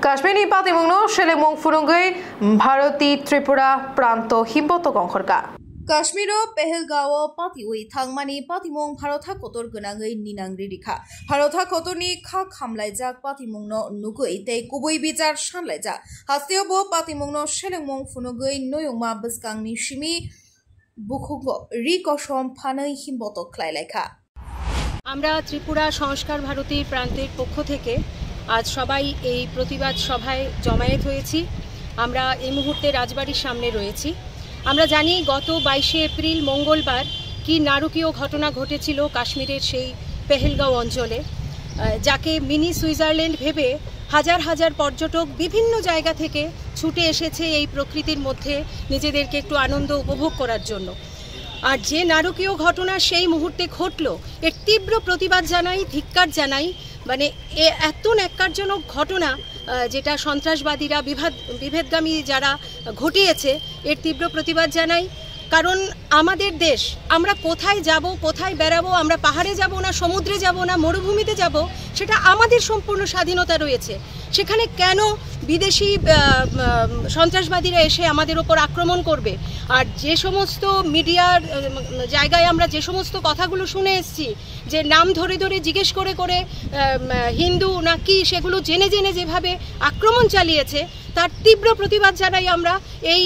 কাশ্মীরি পাতিমুংনো সেলেমং ফুরুঙ্গৈ ভারতী ত্রিপুরা প্রান্ত হিমবত গংখরকা কাশ্মীরও পেহেলগাঁও পাতিউই থাংমানি পাতিমুং ভারতहा कतर गोनाङै निनांग्रि रिखा भारतहा कतरनि खा खामलायजाक पातिमुंनो नुगै तै गुबै बिचार सानलायजाक हास्तेयावबो पातिमुंनो सेलेंमं फुनुगै नयंमा बसकांनि सिमि बुखुंग रिकसम फानै हिमबत ख्लायलायखा। আমরা ত্রিপুরা সংস্কার ভারতীর প্রান্তের পক্ষ থেকে আজ সবাই এই প্রতিবাদ সভায় জমায়েত হয়েছি। আমরা এই মুহূর্তে রাজবাড়ির সামনে রয়েছি। আমরা জানি গত 22শে এপ্রিল মঙ্গলবার কি নারকীয় ঘটনা ঘটেছিল কাশ্মীরের সেই পেহেলগাঁও অঞ্চলে, যাকে মিনি সুইজারল্যান্ড ভেবে হাজার হাজার পর্যটক বিভিন্ন জায়গা থেকে ছুটে এসেছে এই প্রকৃতির মধ্যে নিজেদেরকে একটু আনন্দ উপভোগ করার জন্য। আর যে নারকীয় ঘটনা সেই মুহূর্তে ঘটলো, এর তীব্র প্রতিবাদ জানাই, ধিক্কার জানাই। মানে এত ন্যাক্কারজনক ঘটনা যেটা সন্ত্রাসবাদীরা বিভেদগামী যারা ঘটিয়েছে, এর তীব্র প্রতিবাদ জানাই। কারণ আমাদের দেশ, আমরা কোথায় যাব, কোথায় বেড়াবো, আমরা পাহাড়ে যাব না, সমুদ্রে যাব না, মরুভূমিতে যাব, সেটা আমাদের সম্পূর্ণ স্বাধীনতা রয়েছে। সেখানে কেন বিদেশি সন্ত্রাসবাদীরা এসে আমাদের ওপর আক্রমণ করবে? আর যে সমস্ত মিডিয়ার জায়গায় আমরা যে সমস্ত কথাগুলো শুনে এসেছি, যে নাম ধরে ধরে জিজ্ঞেস করে করে হিন্দু না কি, সেগুলো জেনে জেনে যেভাবে আক্রমণ চালিয়েছে, তার তীব্র প্রতিবাদ জানাই আমরা। এই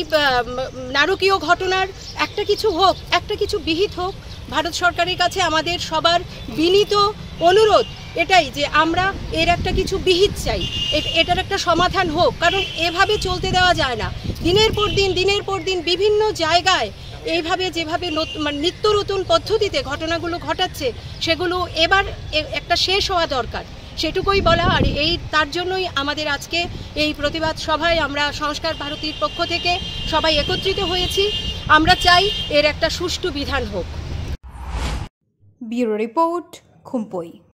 নারকীয় ঘটনার একটা কিছু হোক, একটা কিছু বিহিত হোক। ভারত সরকারের কাছে আমাদের সবার বিনীত অনুরোধ এটাই যে আমরা এর একটা কিছু বিহিত চাই, এটার একটা সমাধান হোক। কারণ এভাবে চলতে দেওয়া যায় না। দিনের পর দিন বিভিন্ন জায়গায় এইভাবে যেভাবে নিত্য নতুন পদ্ধতিতে ঘটনাগুলো ঘটাচ্ছে, সেগুলো এবার একটা শেষ হওয়া দরকার, সেটুকুই বলা। আর তার জন্যই আমাদের আজকে এই প্রতিবাদ সভায় আমরা সংস্কার ভারতীর পক্ষ থেকে সবাই একত্রিত হয়েছি। আমরা চাই এর একটা সুষ্ঠু বিধান হোক। Bureau report, খুমপই।